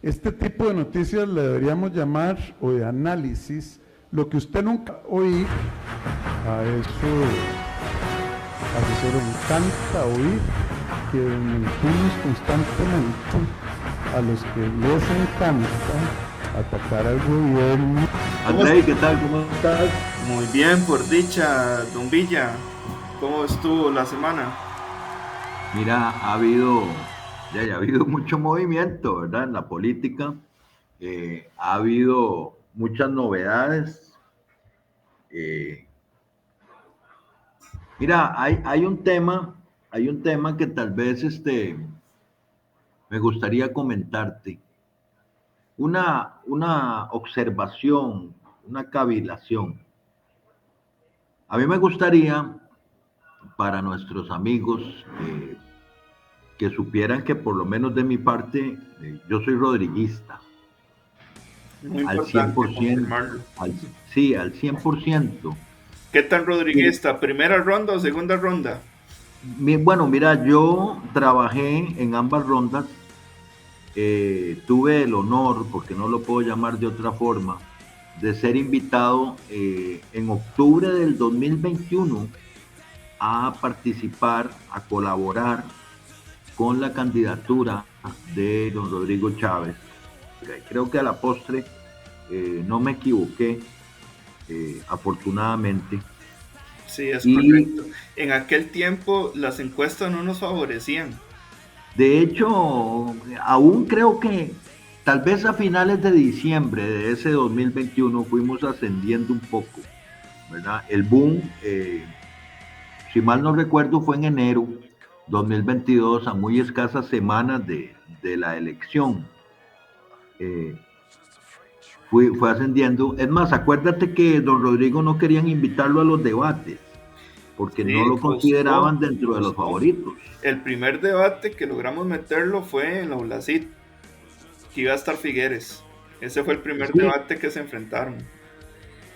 Este tipo de noticias le deberíamos llamar, o de análisis, lo que usted nunca oí. A eso, asesor, me encanta oír que mentimos constantemente a los que les encanta atacar al gobierno. Andrei, ¿qué tal? ¿Cómo estás? Muy bien, por dicha, don Villa. ¿Cómo estuvo la semana? Mira, ya ha habido mucho movimiento, ¿verdad? En la política. Ha habido muchas novedades. Eh, Mira, hay un tema que tal vez me gustaría comentarte. Una observación, una cavilación. A mí me gustaría, para nuestros amigos, que supieran que por lo menos de mi parte, yo soy rodriguista, Muy al cien importante por ciento, confirmarlo. al, sí, al 100%. ¿Qué tan Y, rodriguista? ¿Primera ronda o segunda ronda? bueno, mira, yo trabajé en ambas rondas, tuve el honor, porque no lo puedo llamar de otra forma, de ser invitado en octubre del 2021 a participar, a colaborar con la candidatura de don Rodrigo Chávez. Creo que a la postre no me equivoqué, afortunadamente. Sí, es Y correcto. En aquel tiempo las encuestas no nos favorecían. de hecho, aún creo que tal vez a finales de diciembre de ese 2021 fuimos ascendiendo un poco, ¿verdad? El boom, si mal no recuerdo, fue en enero 2022, a muy escasas semanas de la elección. Eh, fue ascendiendo. Es más, acuérdate que don Rodrigo no querían invitarlo a los debates porque no Sí, lo costó, consideraban dentro de los costó. favoritos. El primer debate que logramos meterlo fue en la ULACIT, que iba a estar Figueres. Ese fue el primer Sí, debate que se enfrentaron.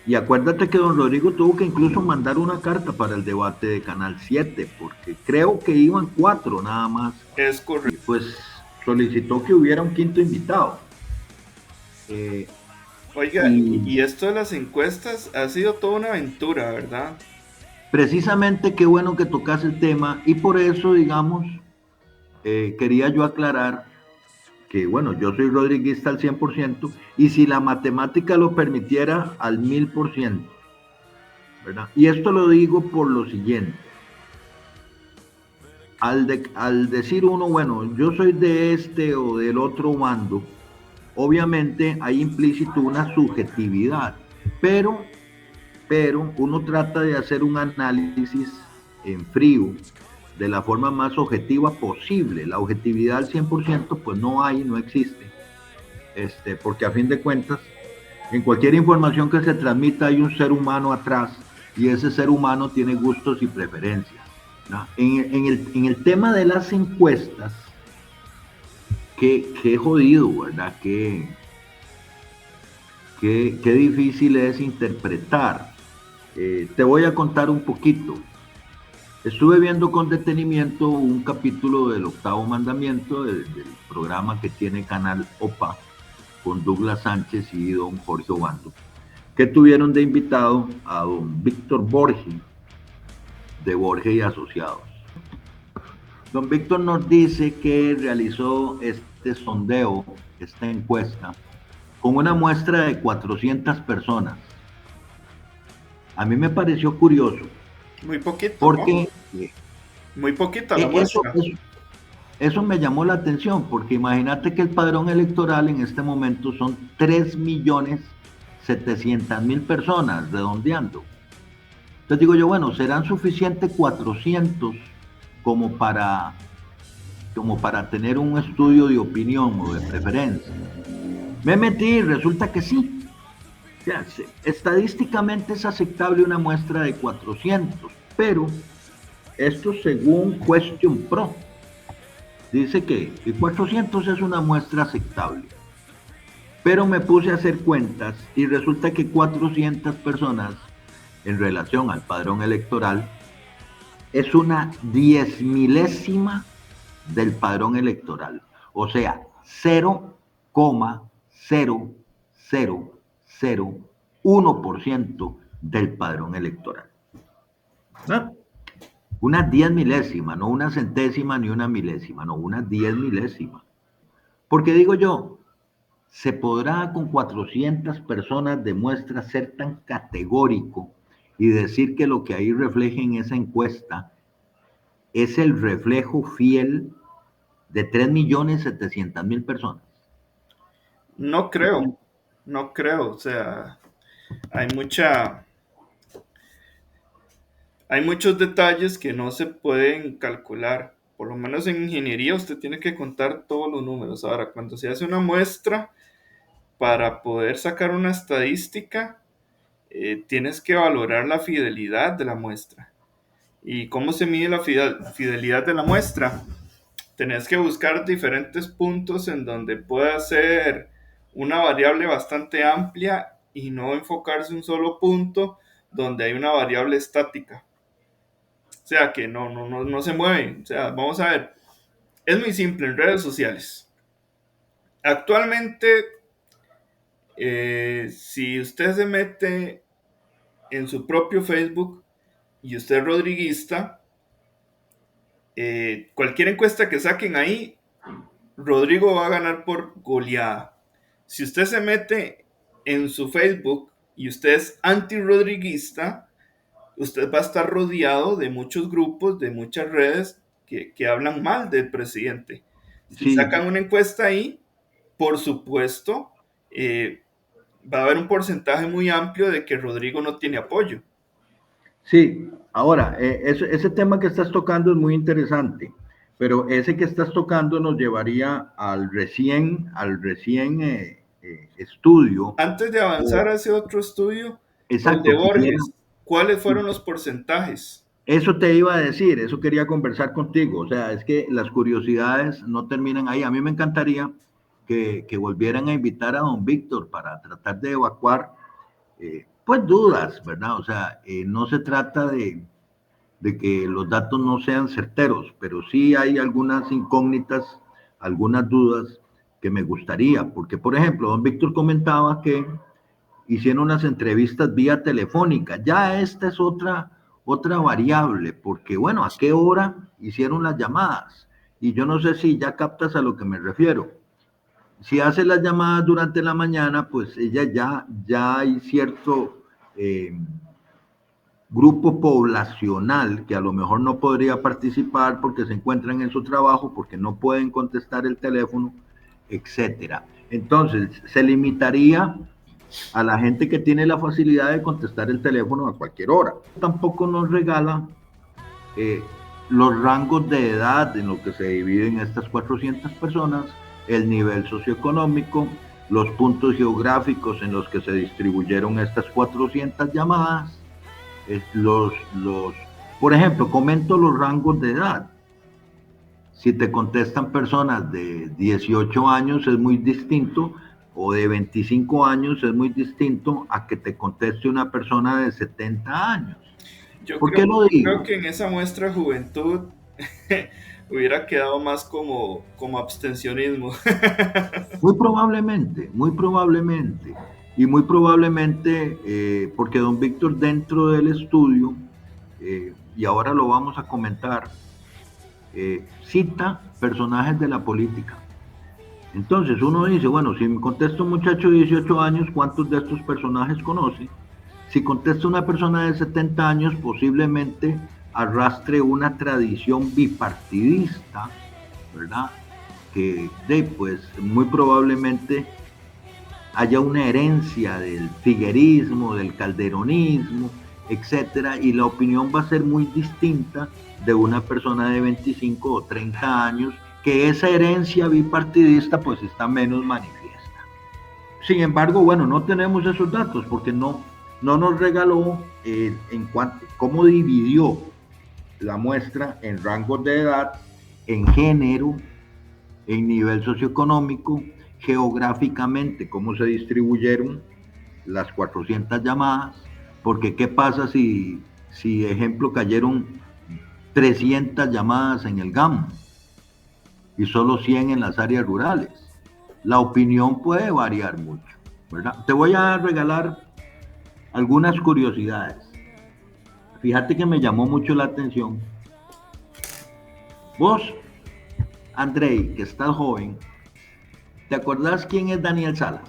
y acuérdate que don Rodrigo tuvo que incluso mandar una carta para el debate de Canal 7, porque creo que iban cuatro nada más, Es y correcto. pues solicitó que hubiera un quinto invitado. Eh, Oiga, y y esto de las encuestas ha sido toda una aventura, ¿verdad? precisamente qué bueno que tocas el tema, y por eso, digamos, quería yo aclarar que bueno, yo soy rodriguista al 100% y si la matemática lo permitiera al 1000%, ¿verdad? Y esto lo digo por lo siguiente, al decir uno, bueno, yo soy de este o del otro bando, obviamente hay implícito una subjetividad, pero, pero uno trata de hacer un análisis en frío de la forma más objetiva posible. La objetividad al 100% pues no hay, no existe, porque a fin de cuentas en cualquier información que se transmita hay un ser humano atrás y ese ser humano tiene gustos y preferencias, ¿no? En el tema de las encuestas, qué jodido, ¿verdad? Qué difícil es interpretar. Te voy a contar un poquito. Estuve viendo con detenimiento un capítulo del Octavo Mandamiento del programa que tiene Canal OPA con Douglas Sánchez y don Jorge Obando, que tuvieron de invitado a don Víctor Borges, de Borges y Asociados. Don Víctor nos dice que realizó este sondeo, esta encuesta, con una muestra de 400 personas. A mí me pareció curioso, Muy poquito, ¿no? porque Muy poquita la eso, muestra. eso, eso me llamó la atención, porque imagínate que el padrón electoral en este momento son 3.700.000 personas, redondeando. Entonces digo yo, bueno, ¿serán suficientes 400 como para, como para tener un estudio de opinión o de preferencia? Me metí y resulta que sí. O sea, estadísticamente es aceptable una muestra de 400, pero esto según Question Pro dice que 400 es una muestra aceptable. Pero me puse a hacer cuentas y resulta que 400 personas en relación al padrón electoral es una 10.000ª del padrón electoral. O sea, 0,000. 0,0001% del padrón electoral. ¿Ah? Una 10 milésima, no una centésima ni una milésima, no, una 10 milésima. Porque digo yo, ¿se podrá con 400 personas de muestra ser tan categórico y decir que lo que ahí refleja en esa encuesta es el reflejo fiel de 3.700.000 personas? No creo, no creo, o sea, hay hay muchos detalles que no se pueden calcular. Por lo menos en ingeniería usted tiene que contar todos los números. Ahora, cuando se hace una muestra, para poder sacar una estadística, tienes que valorar la fidelidad de la muestra. ¿Y cómo se mide la fidelidad de la muestra? Tenés que buscar diferentes puntos en donde pueda ser una variable bastante amplia y no enfocarse en un solo punto donde hay una variable estática. O sea, que no se mueve. O sea, vamos a ver. Es muy simple en redes sociales. Actualmente, si usted se mete en su propio Facebook y usted es rodriguista, cualquier encuesta que saquen ahí, Rodrigo va a ganar por goleada. Si usted se mete en su Facebook y usted es anti-rodriguista, usted va a estar rodeado de muchos grupos, de muchas redes que hablan mal del presidente. Si Sí, sacan una encuesta ahí, por supuesto, va a haber un porcentaje muy amplio de que Rodrigo no tiene apoyo. sí. Ahora, ese tema que estás tocando es muy interesante, pero ese que estás tocando nos llevaría al recién estudio. Antes de avanzar a ese otro estudio, el de Exacto, quisiera. Borges, ¿cuáles fueron los porcentajes? Eso te iba a decir, eso quería conversar contigo. O sea, es que las curiosidades no terminan ahí. A mí me encantaría que volvieran a invitar a don Víctor para tratar de evacuar, pues, dudas, ¿verdad? O sea, no se trata de que los datos no sean certeros, pero sí hay algunas incógnitas, algunas dudas que me gustaría, porque, por ejemplo, don Víctor comentaba que hicieron unas entrevistas vía telefónica. Ya esta es otra variable, porque bueno, ¿a qué hora hicieron las llamadas? Y yo no sé si ya captas a lo que me refiero. Si hace las llamadas durante la mañana, pues ella ya hay cierto grupo poblacional que a lo mejor no podría participar porque se encuentran en su trabajo, porque no pueden contestar el teléfono, etcétera. Entonces, se limitaría a la gente que tiene la facilidad de contestar el teléfono a cualquier hora. Tampoco nos regala eh, los rangos de edad en lo que se dividen estas 400 personas, el nivel socioeconómico, los puntos geográficos en los que se distribuyeron estas 400 llamadas, por ejemplo, comento los rangos de edad. Si te contestan personas de 18 años es muy distinto, o de 25 años es muy distinto a que te conteste una persona de 70 años. ¿Por qué lo Creo digo? que en esa muestra de juventud hubiera quedado más como abstencionismo. Muy probablemente, y muy probablemente porque don Víctor dentro del estudio, y ahora lo vamos a comentar, cita personajes de la política. Entonces uno dice, bueno, si me contesta un muchacho de 18 años, ¿cuántos de estos personajes conoce? Si contesta una persona de 70 años, posiblemente arrastre una tradición bipartidista, ¿verdad? Que pues muy probablemente haya una herencia del figuerismo, del calderonismo, etcétera, y la opinión va a ser muy distinta de una persona de 25 o 30 años, que esa herencia bipartidista pues está menos manifiesta. Sin embargo, bueno, no tenemos esos datos porque no nos regaló en cuanto cómo dividió la muestra en rangos de edad, en género, en nivel socioeconómico, geográficamente, cómo se distribuyeron las 400 llamadas, porque qué pasa si ejemplo, cayeron 300 llamadas en el GAM y solo 100 en las áreas rurales. la opinión puede variar mucho, ¿verdad? Te voy a regalar algunas curiosidades. Fíjate que me llamó mucho la atención. Vos, Andrei, que estás joven, ¿te acordás quién es Daniel Salas?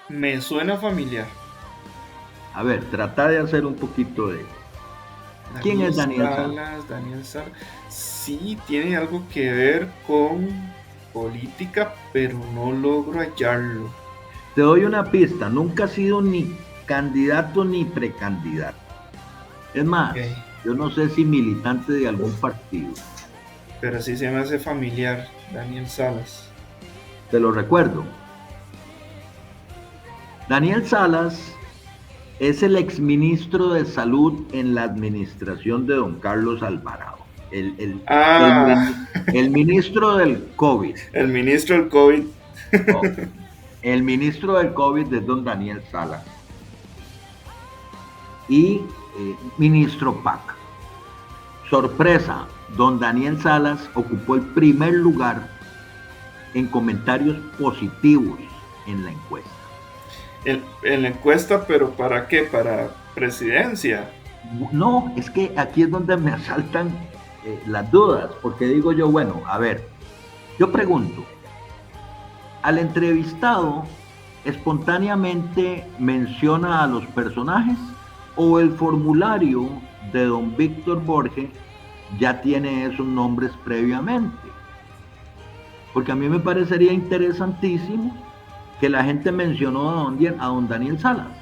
Me suena familiar. A ver, trata de hacer un poquito de... ¿Quién Daniel es Daniel Salas? Salas, Daniel Salas. Sí, tiene algo que ver con política, pero no logro hallarlo. Te doy una pista, nunca ha sido ni candidato ni precandidato. Es Ok, más, yo no sé si militante de algún partido. pero sí se me hace familiar, Daniel Salas. Te lo recuerdo. Daniel Salas es el exministro de Salud en la administración de don Carlos Alvarado. El, el, Ah, el ministro del COVID. el ministro del COVID. Ok. El ministro del COVID es don Daniel Salas. Y ministro PAC. Sorpresa, don Daniel Salas ocupó el primer lugar en comentarios positivos en la encuesta. En la encuesta, pero ¿para qué? Para presidencia. No, es que aquí es donde me asaltan las dudas, porque digo yo, bueno, a ver, yo pregunto, al entrevistado espontáneamente menciona a los personajes o el formulario de don Víctor Borges ya tiene esos nombres previamente. Porque a mí me parecería interesantísimo que la gente mencionó a don Daniel Salas.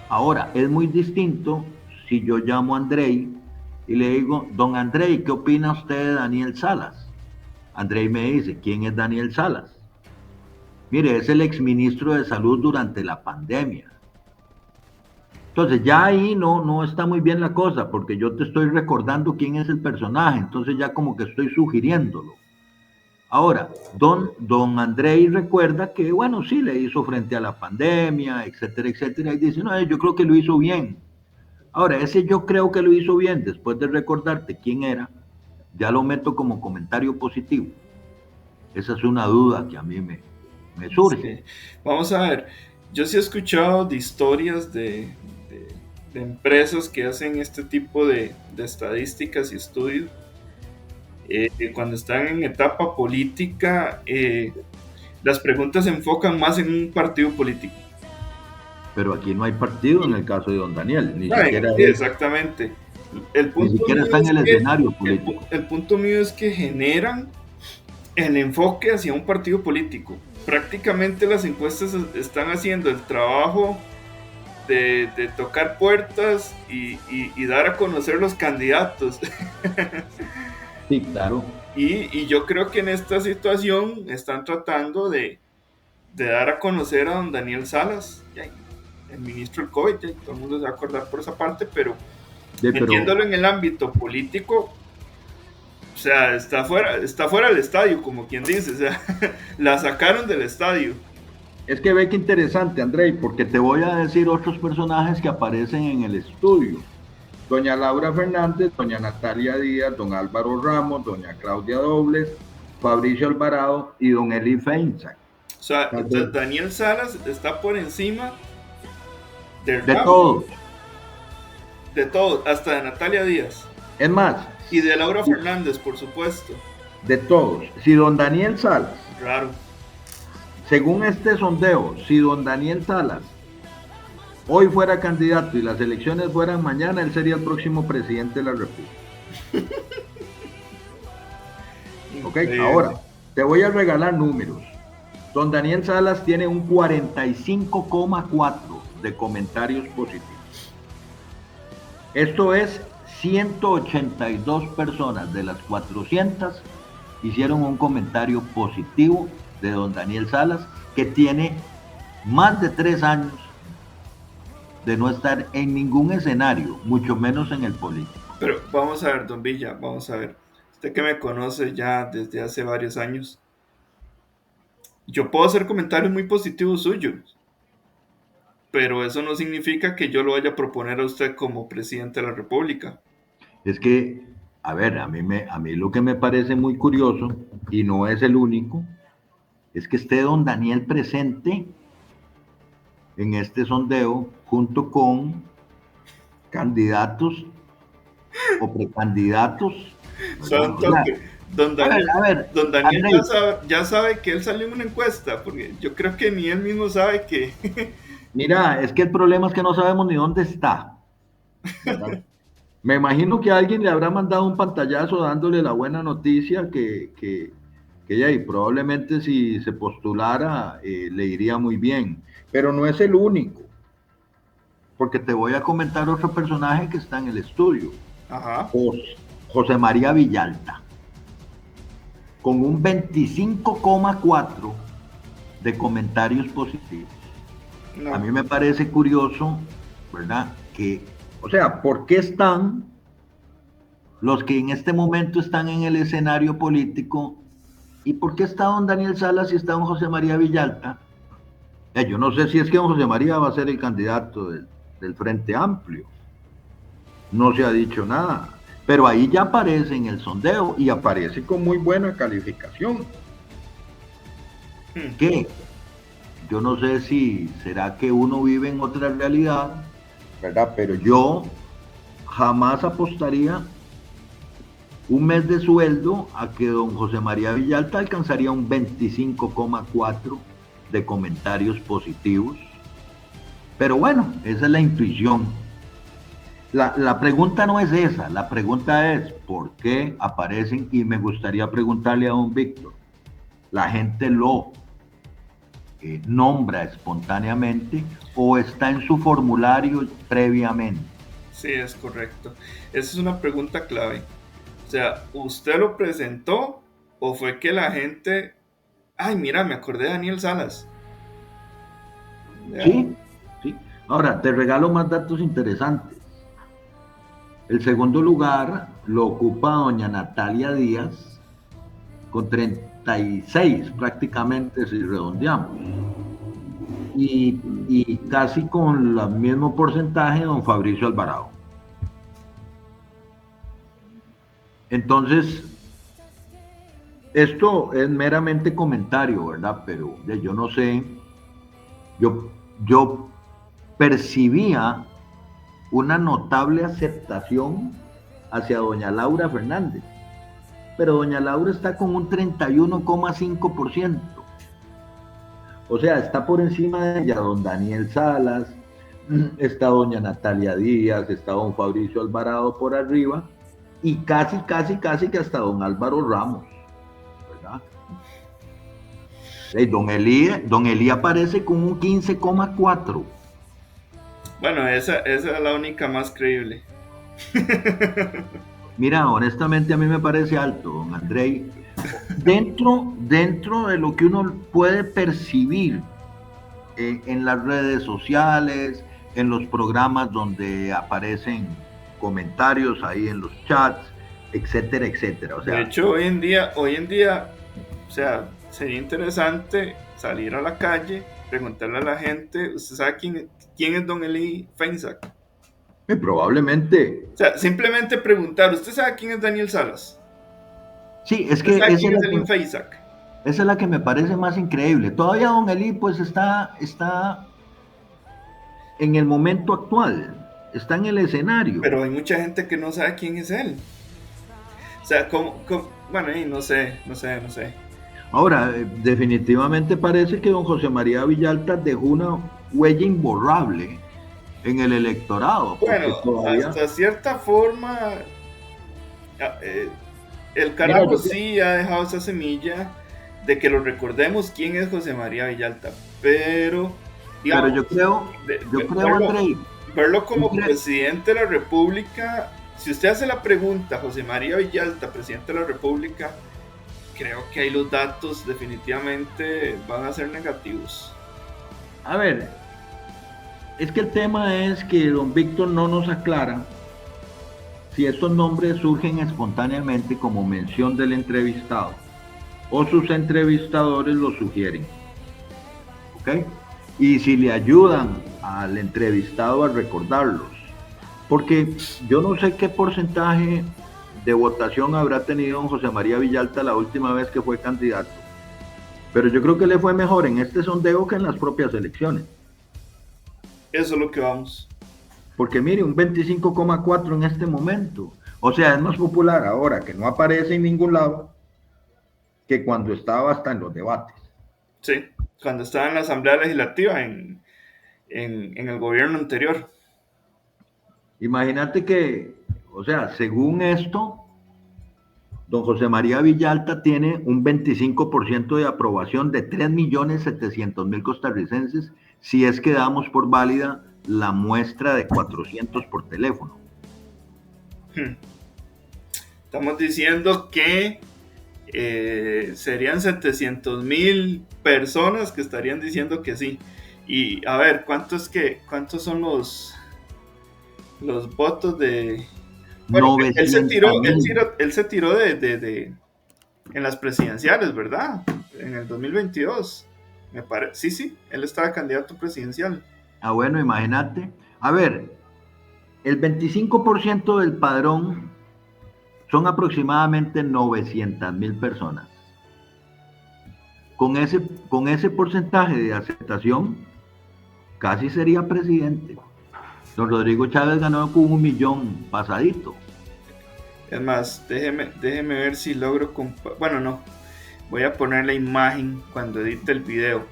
Ahora, es muy distinto si yo llamo a Andrei y le digo, don Andrei, ¿qué opina usted de Daniel Salas? Andrei me dice, ¿quién es Daniel Salas? Mire, es el exministro de Salud durante la pandemia. Entonces ya ahí no está muy bien la cosa, porque yo te estoy recordando quién es el personaje, entonces ya como que estoy sugiriéndolo. Ahora, don Andrei recuerda que, bueno, sí, le hizo frente a la pandemia, etcétera, etcétera, y dice, no, yo creo que lo hizo bien. Ahora, ese yo creo que lo hizo bien, después de recordarte quién era, ya lo meto como comentario positivo. Esa es una duda que a mí me surge. Sí. Vamos a ver, yo sí he escuchado de historias de empresas que hacen este tipo de estadísticas y estudios. Cuando están en etapa política, las preguntas se enfocan más en un partido político. Pero aquí no hay partido en el caso de don Daniel, ni Ay, siquiera sí, él, exactamente. El ni punto siquiera mío está en es el que escenario político. el punto mío es que generan el enfoque hacia un partido político. Prácticamente las encuestas están haciendo el trabajo de tocar puertas y dar a conocer los candidatos. Sí, claro. Y yo creo que en esta situación están tratando de dar a conocer a don Daniel Salas, el ministro del COVID, todo el mundo se va a acordar por esa parte, pero Pero metiéndolo en el ámbito político, o sea, está fuera del estadio, como quien dice, o sea, la sacaron del estadio. es que ve que interesante, Andrei, porque te voy a decir otros personajes que aparecen en el estudio. Doña Laura Fernández, doña Natalia Díaz, don Álvaro Ramos, doña Claudia Dobles, Fabricio Alvarado y don Eli Feinsack. O sea, Tal vez entonces Daniel Salas está por encima de de Ramos, todos. de todos, hasta de Natalia Díaz Es más, y de Laura Fernández, por supuesto. de todos. Si don Daniel Salas, Raro. según este sondeo, si don Daniel Salas hoy fuera candidato y las elecciones fueran mañana, él sería el próximo presidente de la República. Ok, Increíble. ahora te voy a regalar números. Don Daniel Salas tiene un 45,4 de comentarios positivos. Esto es 182 personas de las 400 hicieron un comentario positivo de don Daniel Salas, que tiene más de 3 años de no estar en ningún escenario, mucho menos en el político. Pero vamos a ver, don Villa, vamos a ver. Usted que me conoce ya desde hace varios años, yo puedo hacer comentarios muy positivos suyos, pero eso no significa que yo lo vaya a proponer a usted como presidente de la República. Es que A ver, a mí lo que me parece muy curioso, y no es el único, es que esté don Daniel presente en este sondeo junto con candidatos o precandidatos, ¿verdad? Son O sea, toque. Don Daniel, a ver, don Daniel Andrei, ya sabe que él salió en una encuesta, porque yo creo que ni él mismo sabe que... mira, es que el problema es que no sabemos ni dónde está, ¿verdad? Me imagino que alguien le habrá mandado un pantallazo dándole la buena noticia que ella, y probablemente si se postulara le iría muy bien, pero no es el único, porque te voy a comentar otro personaje que está en el estudio, Ajá. José María Villalta, con un 25,4 de comentarios positivos. A No. mí me parece curioso, ¿verdad? Que, o sea, ¿por qué están los que en este momento están en el escenario político? ¿Y por qué está don Daniel Salas y está don José María Villalta? Yo no sé si es que don José María va a ser el candidato del Frente Amplio. No se ha dicho nada. Pero ahí ya aparece en el sondeo y aparece con muy buena calificación. ¿Qué? Yo no sé si será que uno vive en otra realidad, ¿verdad? Pero yo jamás apostaría un mes de sueldo a que don José María Villalta alcanzaría un 25,4 de comentarios positivos. Pero bueno, esa es la intuición. La pregunta no es esa, la pregunta es ¿por qué aparecen? Y me gustaría preguntarle a don Víctor, ¿la gente lo nombra espontáneamente o está en su formulario previamente? Sí, es correcto. Esa es una pregunta clave. O sea, ¿usted lo presentó o fue que la gente... Ay, mira, me acordé de Daniel Salas. Ya. Sí, sí. Ahora, te regalo más datos interesantes. El segundo lugar lo ocupa doña Natalia Díaz con 36 prácticamente si redondeamos. Y casi con el mismo porcentaje don Fabricio Alvarado. Entonces, esto es meramente comentario, ¿verdad? Pero yo no sé, yo percibía una notable aceptación hacia doña Laura Fernández, pero doña Laura está con un 31,5%. O sea, está por encima de ella don Daniel Salas, está doña Natalia Díaz, está don Fabricio Alvarado por arriba, y casi que hasta don Álvaro Ramos, ¿verdad? Don Elí aparece con un 15,4. Bueno, esa es la única más creíble. Mira, honestamente a mí me parece alto, don Andrei. Dentro de lo que uno puede percibir en las redes sociales, en los programas donde aparecen comentarios ahí en los chats, etcétera, etcétera. O sea, De hecho, hoy en día, o sea, sería interesante salir a la calle, preguntarle a la gente, ¿usted sabe quién es don Eli Feinsack? probablemente. O sea, simplemente preguntar, ¿usted sabe quién es Daniel Salas? Sí, es ¿Usted que sabe quién es Eli Feinsack? esa es la que me parece más increíble. Todavía don Eli pues está en el momento actual, está en el escenario. Pero hay mucha gente que no sabe quién es él. O sea, bueno, no sé. Ahora, definitivamente parece que don José María Villalta dejó una huella imborrable en el electorado, porque Bueno, todavía... hasta cierta forma, el Mira, carajo sí ha dejado esa semilla de que lo recordemos quién es José María Villalta, pero, pero digamos, verlo, Andrei, verlo como presidente de la República, si usted hace la pregunta, José María Villalta, presidente de la República, creo que ahí los datos definitivamente van a ser negativos. a ver, es que el tema es que don Víctor no nos aclara si estos nombres surgen espontáneamente como mención del entrevistado o sus entrevistadores lo sugieren, ¿ok? Y si le ayudan al entrevistado a recordarlos, porque yo no sé qué porcentaje de votación habrá tenido don José María Villalta la última vez que fue candidato. Pero yo creo que le fue mejor en este sondeo que en las propias elecciones. Eso es lo que vamos. Porque mire, un 25,4 en este momento. O sea, es más popular ahora que no aparece en ningún lado que cuando estaba hasta en los debates. Sí, cuando estaba en la Asamblea Legislativa, en el gobierno anterior. Imagínate que, o sea, según esto, don José María Villalta tiene un 25% de aprobación de 3.700.000 costarricenses si es que damos por válida la muestra de 400 por teléfono. Estamos diciendo que serían 700.000 personas que estarían diciendo que sí. Y a ver, ¿cuántos son los votos de... Bueno, él se tiró de en las presidenciales, ¿verdad? En el 2022. Me parece. Sí, él estaba candidato presidencial. Ah, bueno, imagínate. A ver, el 25% del padrón son aproximadamente 900.000 personas. Con ese porcentaje de aceptación, casi sería presidente. Don Rodrigo Chávez ganó con 1 millón pasadito. Es más, déjeme ver si logro... Bueno, no. Voy a poner la imagen cuando edite el video.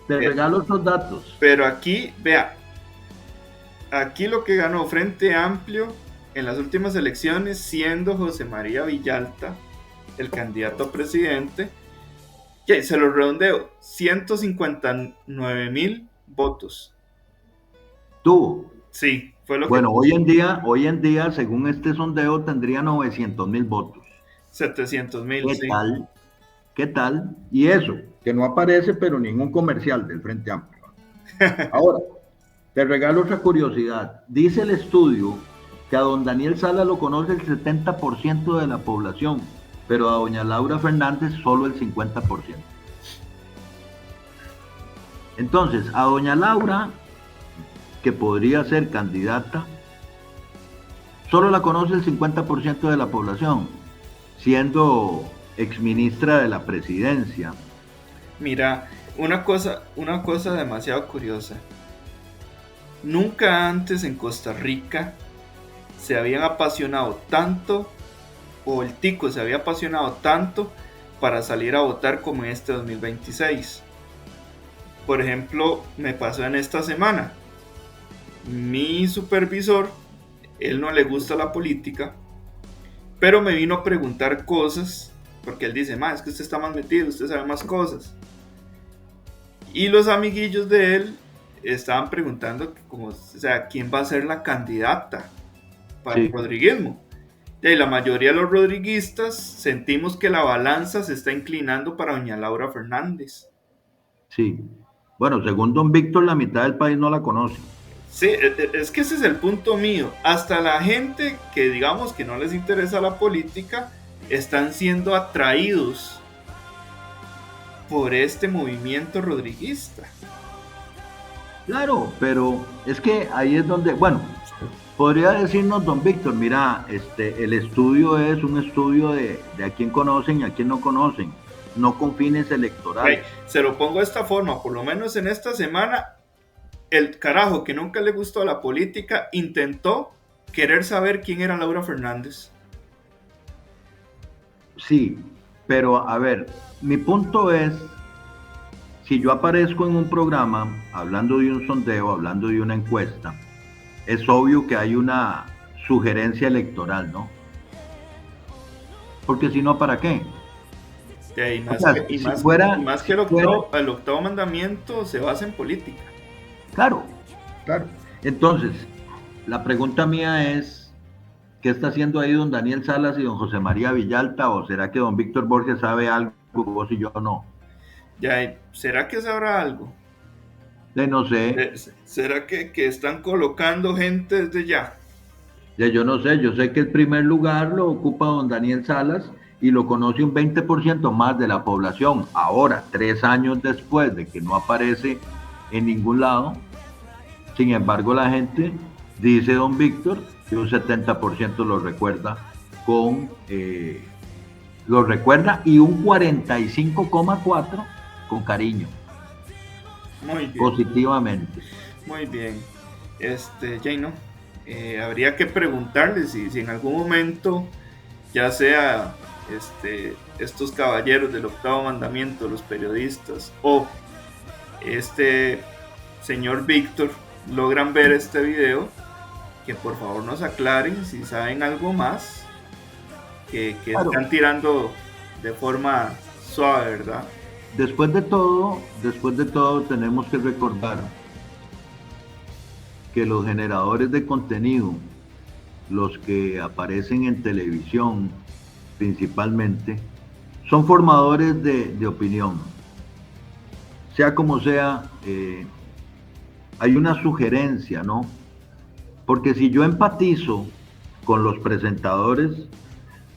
Te regalo esos datos. Pero aquí, vea. Aquí lo que ganó Frente Amplio en las últimas elecciones, siendo José María Villalta el candidato a presidente, que se lo redondeo, 159.000 votos. Tuvo. Sí, fue lo bueno, que... hoy en día, según este sondeo, tendría 900.000 votos. 700.000, sí. ¿Qué tal? Y eso, que no aparece, pero ningún comercial del Frente Amplio. Ahora, te regalo otra curiosidad. Dice el estudio que a don Daniel Salas lo conoce el 70% de la población, pero a doña Laura Fernández solo el 50%. Entonces, a doña Laura, que podría ser candidata, solo la conoce el 50% de la población, siendo exministra de la presidencia. Mira, una cosa demasiado curiosa. Nunca antes en Costa Rica se habían apasionado tanto, o el tico se había apasionado tanto para salir a votar como en este 2026. Por ejemplo, me pasó en esta semana. Mi supervisor, él no le gusta la política, pero me vino a preguntar cosas, porque él dice, es que usted está más metido, usted sabe más cosas. Y los amiguillos de él estaban preguntando, como, o sea, ¿quién va a ser la candidata para el rodriguismo? Y la mayoría de los rodriguistas sentimos que la balanza se está inclinando para doña Laura Fernández. Sí. Bueno, según don Víctor, la mitad del país no la conoce. Sí, es que ese es el punto mío. Hasta la gente que digamos que no les interesa la política están siendo atraídos por este movimiento rodriguista. Claro, pero es que ahí es donde, bueno, podría decirnos don Víctor, mira, el estudio es un estudio de a quién conocen y a quién no conocen, no con fines electorales. Se lo pongo de esta forma, por lo menos en esta semana, el carajo que nunca le gustó a la política intentó querer saber quién era Laura Fernández. Sí, pero a ver, mi punto es, si yo aparezco en un programa hablando de un sondeo, hablando de una encuesta, es obvio que hay una sugerencia electoral, ¿no? Porque si no, ¿para qué? Y más que el octavo mandamiento se basa en política. Claro. Entonces, la pregunta mía es, ¿qué está haciendo ahí don Daniel Salas y don José María Villalta? ¿O será que don Víctor Borges sabe algo que vos y yo no? ¿Será que sabrá algo? No sé. ¿Será que están colocando gente desde ya? Yo no sé, yo sé que el primer lugar lo ocupa don Daniel Salas y lo conoce un 20% más de la población. Ahora, 3 años después de que no aparece en ningún lado, sin embargo la gente, dice don Víctor, que un 70% lo recuerda con, lo recuerda, y un 45,4 con cariño. Muy bien. Positivamente. Muy bien. Jane, habría que preguntarle si en algún momento, ya sea estos caballeros del octavo mandamiento, los periodistas, o este señor Víctor, logran ver este video, que por favor nos aclaren si saben algo más que Claro. están tirando de forma suave, ¿verdad? Después de todo, tenemos que recordar que los generadores de contenido, los que aparecen en televisión principalmente, son formadores de opinión. Sea como sea, hay una sugerencia, ¿no? Porque si yo empatizo con los presentadores,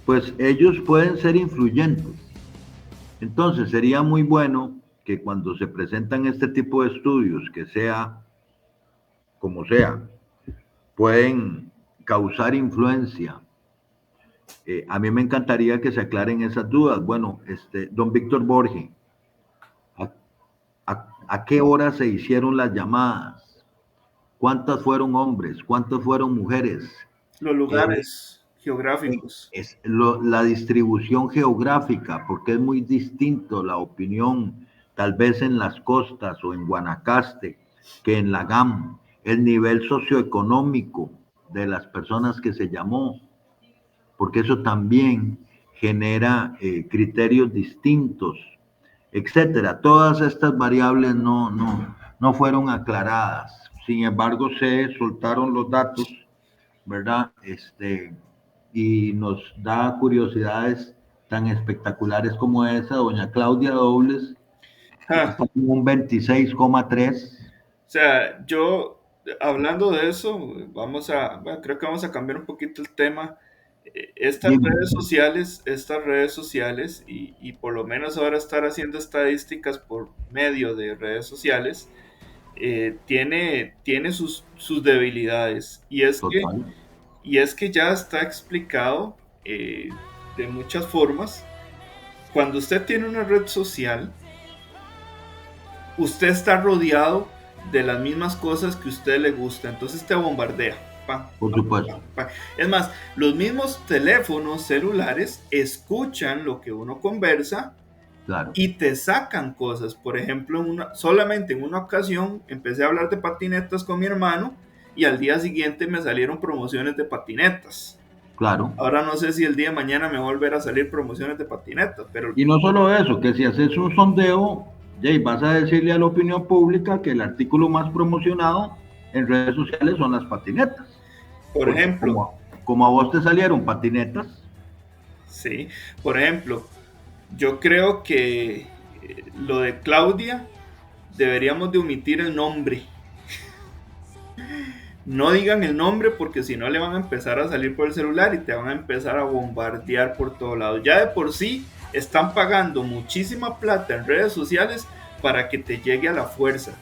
pues ellos pueden ser influyentes. Entonces sería muy bueno que cuando se presentan este tipo de estudios, que sea como sea, pueden causar influencia. A mí me encantaría que se aclaren esas dudas. Bueno, don Víctor Borge, ¿a qué hora se hicieron las llamadas? ¿Cuántas fueron hombres? ¿Cuántas fueron mujeres? Los lugares geográficos. La distribución geográfica, porque es muy distinto la opinión, tal vez en las costas o en Guanacaste, que en la GAM, el nivel socioeconómico de las personas que se llamó, porque eso también genera criterios distintos, etcétera. Todas estas variables no fueron aclaradas. Sin embargo, se soltaron los datos, ¿verdad? Y nos da curiosidades tan espectaculares como esa. Doña Claudia Dobles está con un 26,3. O sea, yo, hablando de eso, creo que vamos a cambiar un poquito el tema. Estas redes sociales y por lo menos ahora estar haciendo estadísticas por medio de redes sociales, tiene sus debilidades. Total. Y es que ya está explicado de muchas formas. Cuando usted tiene una red social, usted está rodeado de las mismas cosas que a usted le gusta, entonces te bombardea. Por supuesto. Es más, los mismos teléfonos celulares escuchan lo que uno conversa, Claro. y te sacan cosas. Por ejemplo, solamente en una ocasión empecé a hablar de patinetas con mi hermano y al día siguiente me salieron promociones de patinetas. Claro. Ahora no sé si el día de mañana me va a volver a salir promociones de patinetas, pero... Y no solo eso, que si haces un sondeo, Jay, vas a decirle a la opinión pública que el artículo más promocionado en redes sociales son las patinetas. Por ejemplo... Como a vos te salieron patinetas. Sí, por ejemplo, yo creo que lo de Claudia deberíamos de omitir el nombre. No digan el nombre porque si no le van a empezar a salir por el celular y te van a empezar a bombardear por todos lados. Ya de por sí están pagando muchísima plata en redes sociales para que te llegue a la fuerza,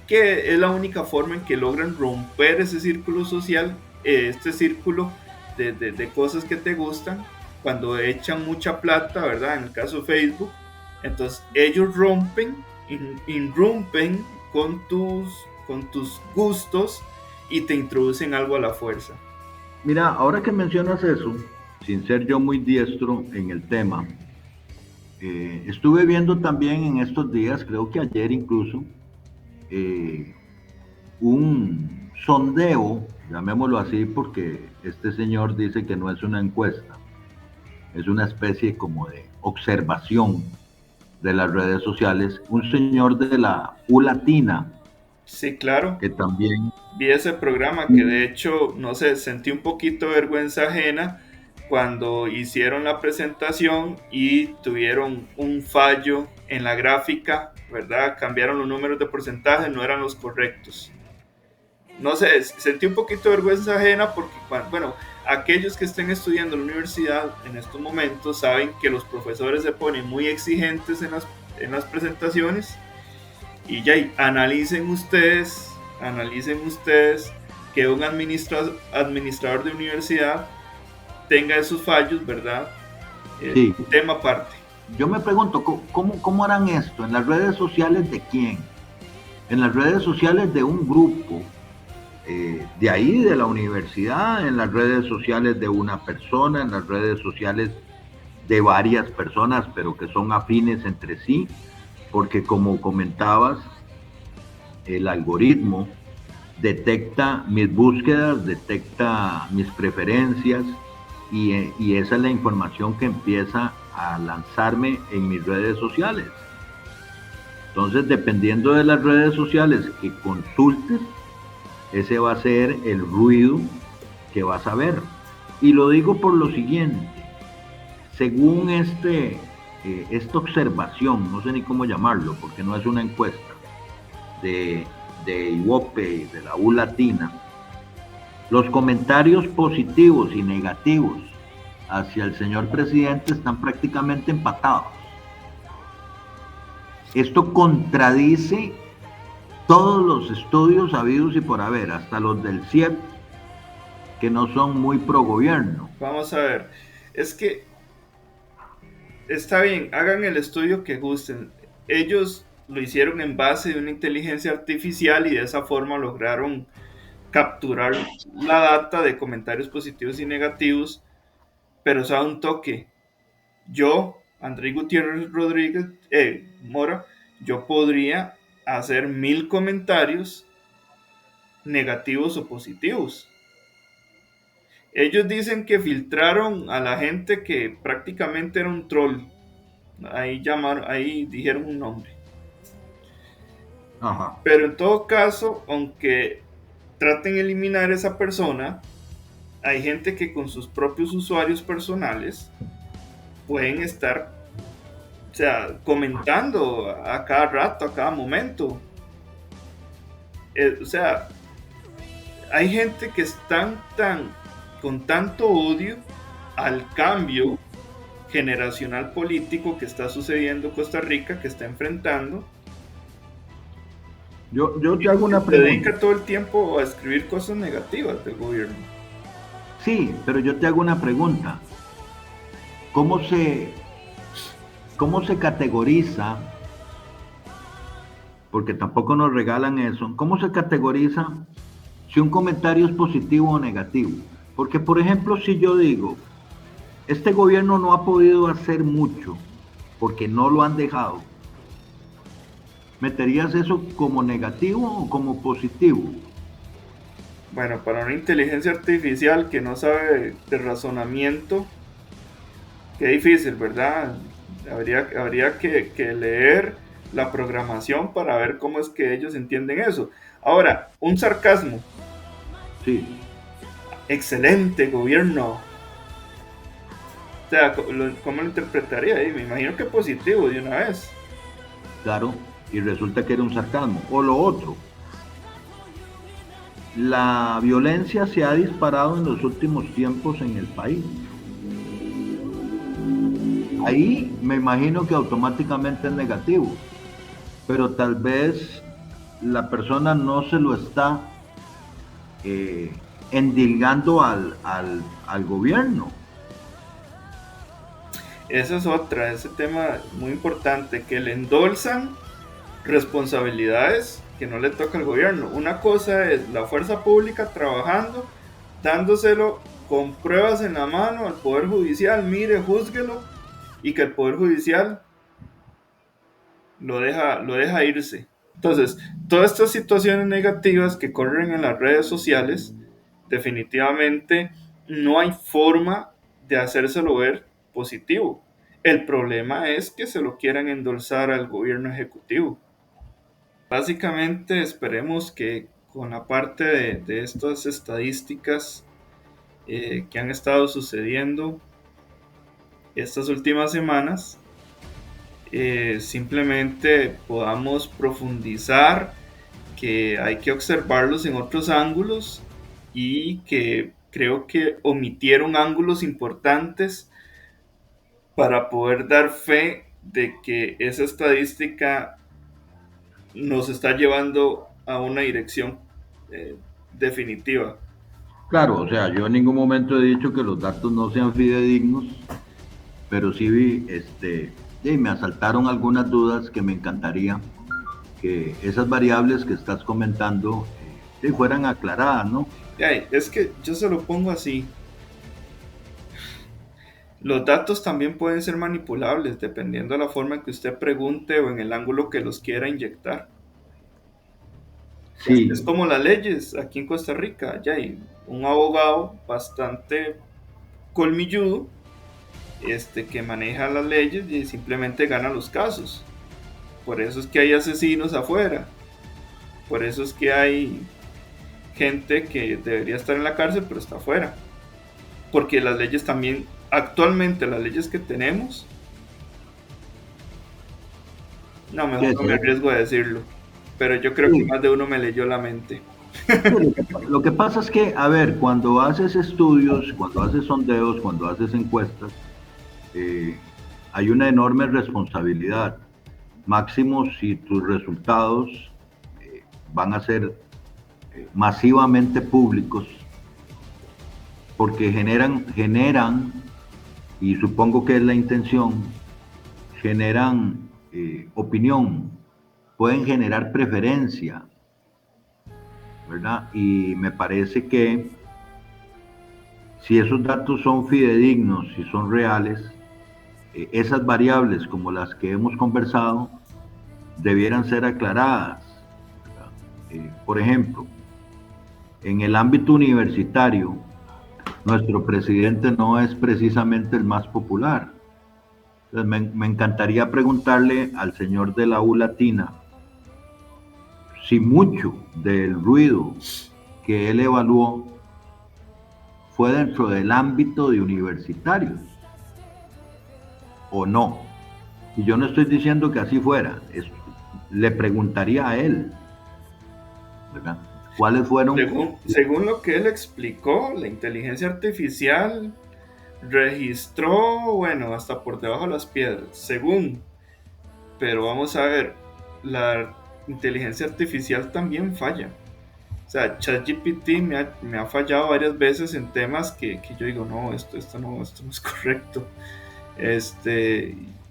que es la única forma en que logran romper ese círculo social, este círculo de cosas que te gustan, cuando echan mucha plata, ¿verdad? En el caso de Facebook, entonces ellos irrumpen con tus gustos y te introducen algo a la fuerza. Mira, ahora que mencionas eso, sin ser yo muy diestro en el tema, estuve viendo también en estos días, creo que ayer incluso, un sondeo, llamémoslo así, porque este señor dice que no es una encuesta, es una especie como de observación de las redes sociales, un señor de la U Latina. Sí, claro. Que también vi ese programa, que de hecho, no sé, sentí un poquito de vergüenza ajena cuando hicieron la presentación y tuvieron un fallo en la gráfica, ¿verdad? Cambiaron los números de porcentaje, no eran los correctos. No sé, sentí un poquito de vergüenza ajena porque, bueno, aquellos que estén estudiando en la universidad en estos momentos saben que los profesores se ponen muy exigentes en las presentaciones. Y ya, analicen ustedes que un administrador de universidad tenga esos fallos, ¿verdad? Sí. Tema aparte. Yo me pregunto, ¿cómo harán esto? ¿En las redes sociales de quién? En las redes sociales de un grupo, de ahí, de la universidad, en las redes sociales de una persona, en las redes sociales de varias personas, pero que son afines entre sí, porque como comentabas, el algoritmo detecta mis búsquedas, detecta mis preferencias y esa es la información que empieza a lanzarme en mis redes sociales. Entonces, dependiendo de las redes sociales que consultes, ese va a ser el ruido que vas a ver. Y lo digo por lo siguiente, según esta observación, no sé ni cómo llamarlo, porque no es una encuesta, de, de IWOPE, de la U Latina, los comentarios positivos y negativos hacia el señor presidente están prácticamente empatados. Esto contradice todos los estudios habidos y por haber, hasta los del CIEP, que no son muy pro gobierno. Vamos a ver, es que está bien, hagan el estudio que gusten. Ellos lo hicieron en base de una inteligencia artificial y de esa forma lograron capturar la data de comentarios positivos y negativos, pero sabe un toque. Yo, André Gutiérrez Rodríguez, Mora, yo podría hacer 1000 comentarios negativos o positivos. Ellos dicen que filtraron a la gente que prácticamente era un troll. Ahí llamaron, ahí dijeron un nombre. Ajá. Pero en todo caso, aunque traten de eliminar a esa persona, hay gente que con sus propios usuarios personales pueden estar, o sea, comentando a cada rato, a cada momento. O sea, hay gente que están con tanto odio al cambio generacional político que está sucediendo en Costa Rica, que está enfrentando, Yo te hago que una se dedica pregunta. todo el tiempo a escribir cosas negativas del gobierno. Sí, pero yo te hago una pregunta. ¿Cómo se, cómo se categoriza, porque tampoco nos regalan eso, cómo se categoriza si un comentario es positivo o negativo? Porque, por ejemplo, si yo digo, este gobierno no ha podido hacer mucho porque no lo han dejado, ¿meterías eso como negativo o como positivo? Bueno, para una inteligencia artificial que no sabe de razonamiento, qué difícil, ¿verdad? Habría que leer la programación para ver cómo es que ellos entienden eso. Ahora, un sarcasmo. Sí, Excelente gobierno. O sea, ¿cómo lo interpretaría? Me imagino que positivo de una vez. claro, y resulta que era un sarcasmo. O lo otro, la violencia se ha disparado en los últimos tiempos en el país. Ahí me imagino que automáticamente es negativo, pero tal vez la persona no se lo está eh, endilgando al gobierno. Esa es otra, ese tema muy importante, que le endolsan responsabilidades que no le toca al gobierno. Una cosa es la fuerza pública trabajando, dándoselo con pruebas en la mano al Poder Judicial, mire, júzguelo, y que el Poder Judicial lo deja irse. Entonces, todas estas situaciones negativas que corren en las redes sociales, definitivamente no hay forma de hacérselo ver positivo. El problema es que se lo quieran endulzar al gobierno ejecutivo. Básicamente esperemos que con la parte de estas estadísticas que han estado sucediendo estas últimas semanas, simplemente podamos profundizar, que hay que observarlos en otros ángulos y que creo que omitieron ángulos importantes para poder dar fe de que esa estadística nos está llevando a una dirección definitiva. Claro, o sea, yo en ningún momento he dicho que los datos no sean fidedignos, pero sí y me asaltaron algunas dudas que me encantaría que esas variables que estás comentando fueran aclaradas, ¿no? Es que yo se lo pongo así. Los datos también pueden ser manipulables dependiendo de la forma en que usted pregunte o en el ángulo que los quiera inyectar. Es Sí, como las leyes aquí en Costa Rica. Ya hay un abogado bastante colmilludo que maneja las leyes y simplemente gana los casos. Por eso es que hay asesinos afuera. Por eso es que hay gente que debería estar en la cárcel pero está afuera. Porque las leyes también, actualmente las leyes que tenemos, no, sí, mejor no me arriesgo a decirlo. Pero yo creo que sí. más de uno me leyó la mente. Sí, lo que pasa es que, a ver, cuando haces estudios, cuando haces sondeos, cuando haces encuestas, eh, hay una enorme responsabilidad. Máximo si tus resultados van a ser masivamente públicos, porque generan, y supongo que es la intención, generan opinión, pueden generar preferencia, ¿verdad? Y me parece que si esos datos son fidedignos, si son reales, esas variables como las que hemos conversado debieran ser aclaradas, ¿verdad? Por ejemplo, en el ámbito universitario, nuestro presidente no es precisamente el más popular. Entonces, me encantaría preguntarle al señor de la U Latina si mucho del ruido que él evaluó fue dentro del ámbito de universitarios o no. Y yo no estoy diciendo que así fuera, le preguntaría a él, ¿verdad? ¿Cuáles fueron? Según lo que él explicó, la inteligencia artificial registró, bueno, hasta por debajo de las piedras, según. Pero vamos a ver, la inteligencia artificial también falla. O sea, ChatGPT me ha fallado varias veces en temas que yo digo, no, esto no es correcto.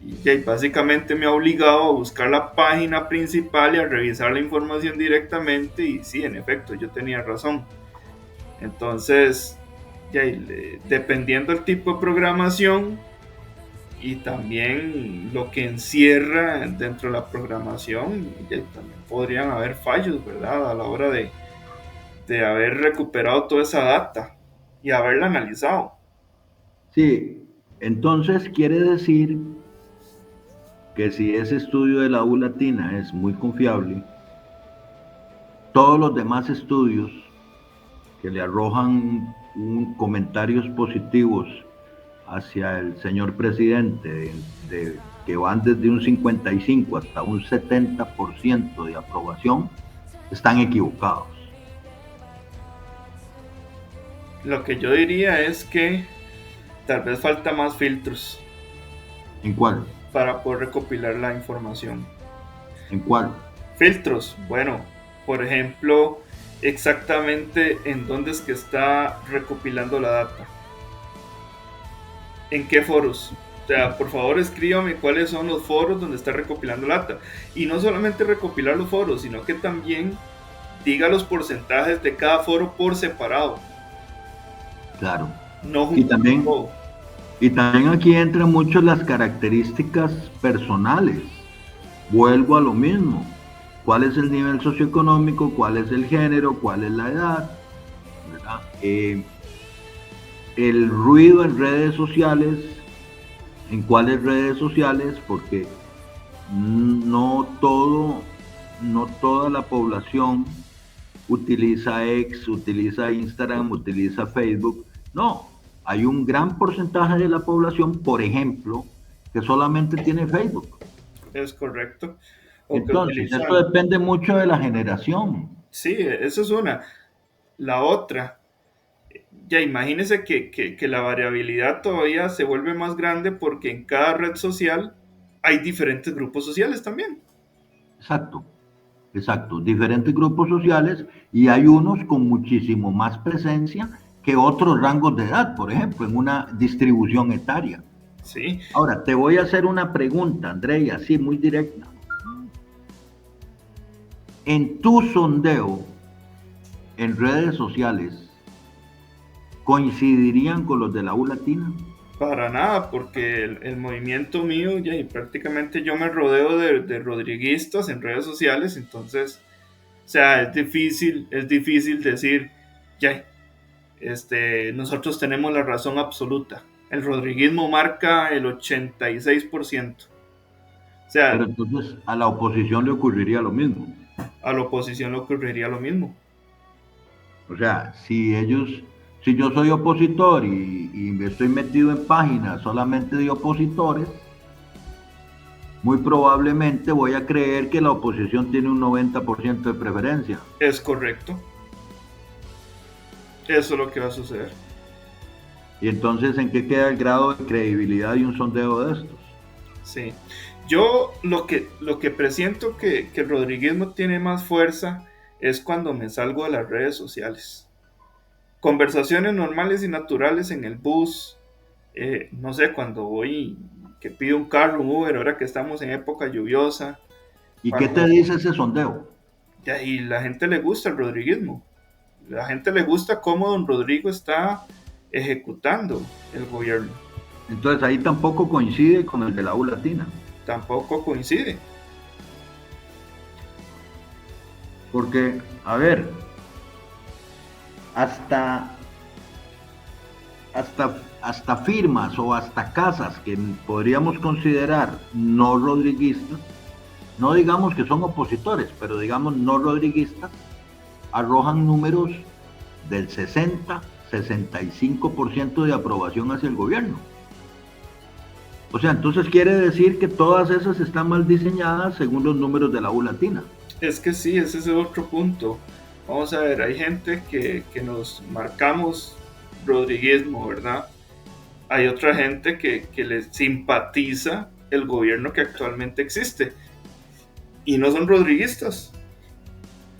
Y básicamente me ha obligado a buscar la página principal y a revisar la información directamente. Y sí, en efecto, yo tenía razón. Entonces, dependiendo del tipo de programación y también lo que encierra dentro de la programación, también podrían haber fallos, ¿verdad? A la hora de haber recuperado toda esa data y haberla analizado. Sí, entonces quiere decir que si ese estudio de la U Latina es muy confiable, todos los demás estudios que le arrojan comentarios positivos hacia el señor presidente, que van desde un 55 hasta un 70% de aprobación, están equivocados. Lo que yo diría es que tal vez falta más filtros ¿En cuál? para poder recopilar la información. ¿En cuál? Filtros, bueno, por ejemplo, exactamente en dónde es que está recopilando la data. ¿En qué foros? O sea, por favor escríbame cuáles son los foros donde está recopilando la data. Y no solamente recopilar los foros, sino que también diga los porcentajes de cada foro por separado. Claro. No Y juntar también, todo. y también aquí entran mucho las características personales. Vuelvo a lo mismo. ¿Cuál es el nivel socioeconómico? ¿Cuál es el género? ¿Cuál es la edad? ¿Verdad? El ruido en redes sociales, ¿en cuáles redes sociales? Porque no todo, no toda la población utiliza X, utiliza Instagram, utiliza Facebook. No, hay un gran porcentaje de la población, por ejemplo, que solamente tiene Facebook. Es correcto. O que Entonces, esto utilizan. depende mucho de la generación. Sí, eso es una. La otra, ya imagínese que la variabilidad todavía se vuelve más grande porque en cada red social hay diferentes grupos sociales también. Exacto, exacto. Diferentes grupos sociales y hay unos con muchísimo más presencia que otros rangos de edad, por ejemplo, en una distribución etaria. Sí, Ahora, te voy a hacer una pregunta, André, así muy directa. En tu sondeo en redes sociales, ¿coincidirían con los de la U Latina? para nada, porque el movimiento mío, ya, y prácticamente yo me rodeo de rodriguistas en redes sociales, entonces, o sea, es difícil decir, ya, nosotros tenemos la razón absoluta. El rodriguismo marca el 86%. O Pero sea, entonces a la oposición le ocurriría lo mismo. a la oposición le ocurriría lo mismo. O sea, si yo soy opositor y me estoy metido en páginas solamente de opositores, muy probablemente voy a creer que la oposición tiene un 90% de preferencia. Es correcto. Eso es lo que va a suceder. Y entonces, ¿en qué queda el grado de credibilidad de un sondeo de estos? Sí. Yo lo que presiento que el rodriguismo tiene más fuerza es cuando me salgo de las redes sociales. Conversaciones normales y naturales en el bus, no sé, cuando voy, que pido un carro, un Uber, ahora que estamos en época lluviosa, ¿Y qué te cuando dice ese sondeo? ya, y la gente le gusta el rodriguismo. La gente le gusta cómo don Rodrigo está ejecutando el gobierno. Entonces ahí tampoco coincide con el de la U Latina. Tampoco coincide. Porque, a ver, hasta, hasta firmas o hasta casas que podríamos considerar no rodriguistas, no digamos que son opositores, pero digamos no rodriguistas, arrojan números del 60-65% de aprobación hacia el gobierno. O sea, entonces quiere decir que todas esas están mal diseñadas según los números de la U Latina. Es que sí, ese es otro punto. Vamos a ver, hay gente que nos marcamos rodriguismo, ¿verdad? Hay otra gente que le simpatiza el gobierno que actualmente existe y no son rodriguistas.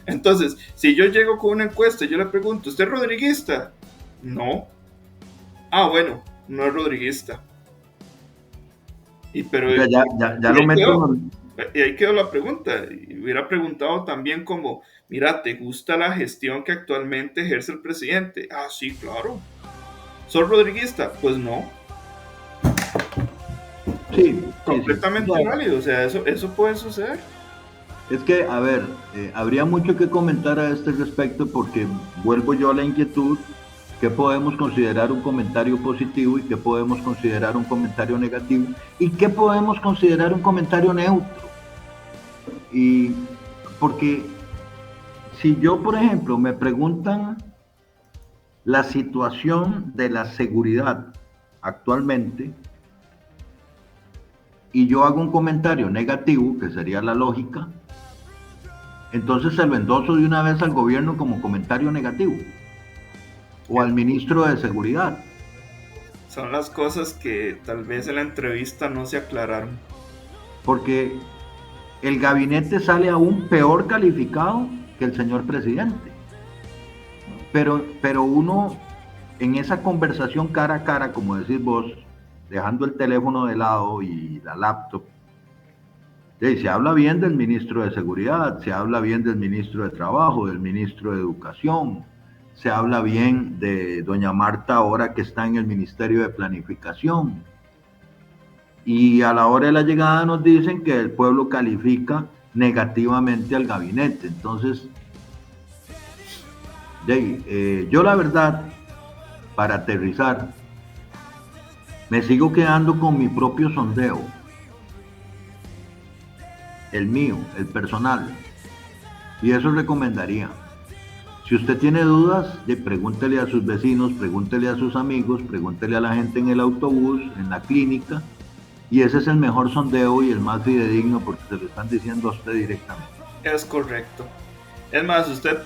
Entonces, si yo llego con una encuesta y yo le pregunto, ¿usted es rodriguista? No. Ah, bueno, no es rodriguista. Pero O sea, ya y lo ahí meto quedó, en... y ahí quedó la pregunta. Y hubiera preguntado también como, mira, ¿te gusta la gestión que actualmente ejerce el presidente? Ah, sí, claro. ¿Sos rodriguista? Pues no. Sí, sí, sí. Completamente Ya. válido. O sea, eso puede suceder. Es que, a ver, habría mucho que comentar a este respecto porque vuelvo yo a la inquietud, qué podemos considerar un comentario positivo y qué podemos considerar un comentario negativo y qué podemos considerar un comentario neutro. Y porque si yo, por ejemplo, me preguntan la situación de la seguridad actualmente y yo hago un comentario negativo, que sería la lógica, entonces se lo endoso de una vez al gobierno como comentario negativo o al ministro de Seguridad. Son las cosas que tal vez en la entrevista no se aclararon. Porque el gabinete sale aún peor calificado que el señor presidente. Pero uno en esa conversación cara a cara, como decís vos, dejando el teléfono de lado y la laptop, se habla bien del ministro de Seguridad, se habla bien del ministro de Trabajo, del ministro de Educación, se habla bien de doña Marta ahora que está en el Ministerio de Planificación. Y a la hora de la llegada nos dicen que el pueblo califica negativamente al gabinete. Entonces, yo la verdad, para aterrizar, me sigo quedando con mi propio sondeo. El mío, el personal. Y eso recomendaría. Si usted tiene dudas, pregúntele a sus vecinos, pregúntele a sus amigos, pregúntele a la gente en el autobús, en la clínica. Y ese es el mejor sondeo y el más fidedigno porque se lo están diciendo a usted directamente. Es correcto. Es más, usted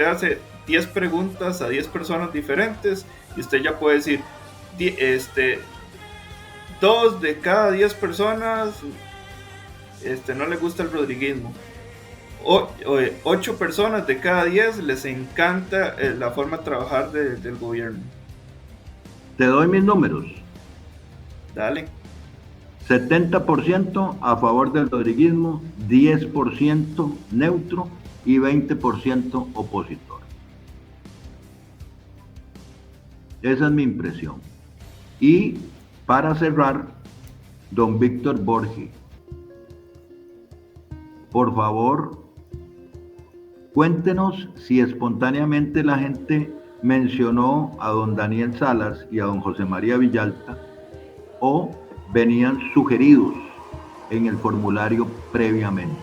hace 10 preguntas a 10 personas diferentes y usted ya puede decir, 2 de cada 10 personas no le gusta el rodriguismo. 8 personas de cada 10 les encanta la forma de trabajar del gobierno. Te doy mis números. Dale. 70% a favor del rodriguismo, 10% neutro y 20% opositor. Esa es mi impresión. Y para cerrar, don Víctor Borge, por favor, cuéntenos si espontáneamente la gente mencionó a don Daniel Salas y a don José María Villalta o venían sugeridos en el formulario previamente.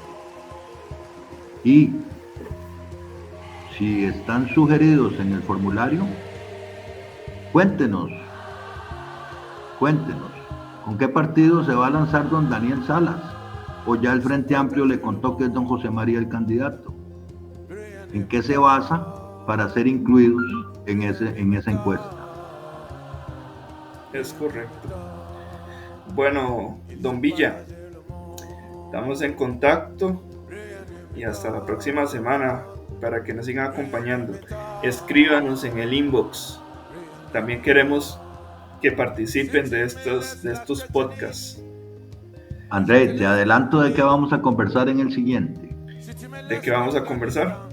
Y si están sugeridos en el formulario, cuéntenos, ¿con qué partido se va a lanzar don Daniel Salas? ¿O ya el Frente Amplio le contó que es don José María el candidato? ¿En qué se basa para ser incluidos en esa encuesta? Es correcto. Bueno, don Villa, estamos en contacto y hasta la próxima semana para que nos sigan acompañando. Escríbanos en el inbox. También queremos que participen de estos podcasts. André, te adelanto de que vamos a conversar en el siguiente. ¿De qué vamos a conversar?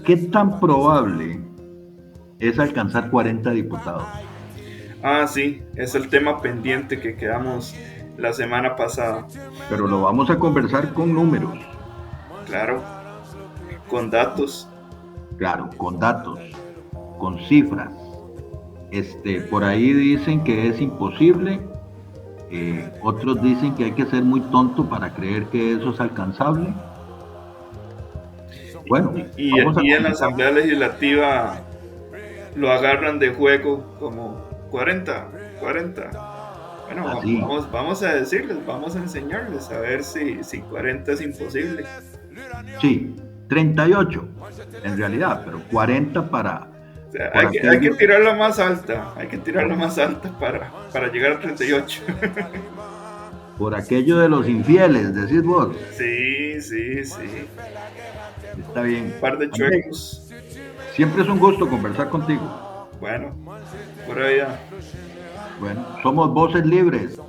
¿Qué tan probable es alcanzar 40 diputados? Ah, sí, es el tema pendiente que quedamos la semana pasada. Pero lo vamos a conversar con números. Claro, con datos. Claro, con datos, con cifras. Por ahí dicen que es imposible, otros dicen que hay que ser muy tonto para creer que eso es alcanzable. Bueno, y en la Asamblea Legislativa lo agarran de juego como 40. Bueno, vamos a decirles, vamos a enseñarles a ver si 40 es imposible. Sí, 38 en realidad, pero 40 para... O sea, hay que tirarla más alta, para llegar a 38. Por aquello de los infieles, decís vos. Sí. Está bien. Un par de chuecos. Siempre es un gusto conversar contigo. Bueno, por allá. Bueno, somos voces libres.